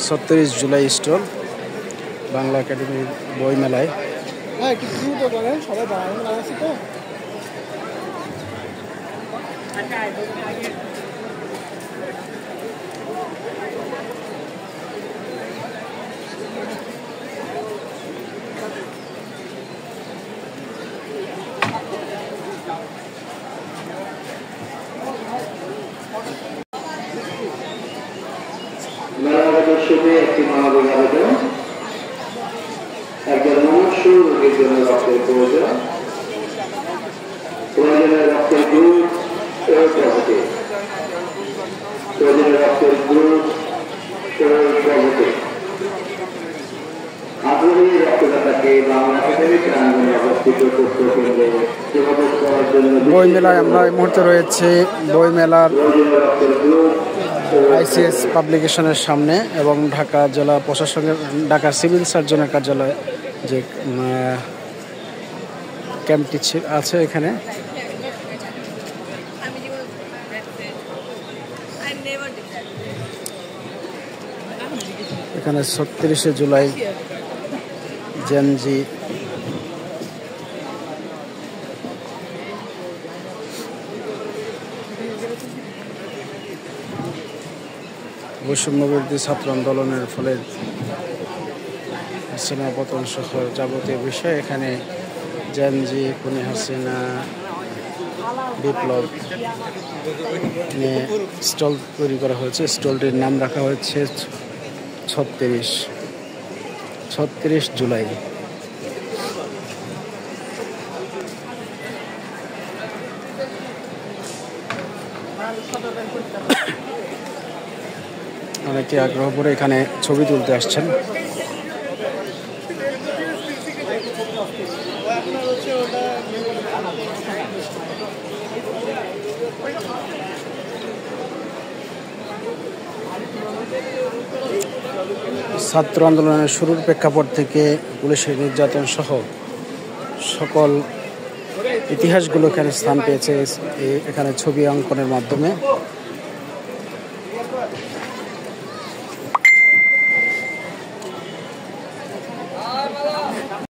37 July stall Bangla একাডেমির বই মেলায়। একটি মানবিক আবেদন, একজন মনুষ্য রোগীর জন্য রক্তের প্রয়োজন, প্রয়োজনের রক্তের গ্রুপ ও পজিটিভ, প্রয়োজনের রক্তের গ্রুপ ও পজিটিভ। আগ্রহী রক্তদাতাকে বাংলা একাডেমি প্রাঙ্গণে অবস্থিত তথ্য কেন্দ্রে যোগাযোগ করার জন্য বই মেলায় আমরা এই মুহূর্তে রয়েছে বই মেলার আইসিএস পাবলিকেশনের সামনে এবং ঢাকা জেলা প্রশাসনের ঢাকা সিভিল সার্জনের কার্যালয় যে ক্যাম্পটি আছে এখানে। এখানে 36 জুলাই জেনজি বৈষম্যবিরোধী ছাত্র আন্দোলনের ফলে হাসিনা পতন সহ যাবতীয় বিষয় এখানে জেনজি খুনি হাসিনা বিপ্লব নিয়ে স্টল তৈরি করা হয়েছে। স্টলটির নাম রাখা হয়েছে 36 জুলাই। অনেকে আগ্রহ করে এখানে ছবি তুলতে আসছেন। ছাত্র আন্দোলনের শুরুর প্রেক্ষাপট থেকে পুলিশের নির্যাতন সহ সকল ইতিহাসগুলো এখানে স্থান পেয়েছে এখানে ছবি অঙ্কনের মাধ্যমে।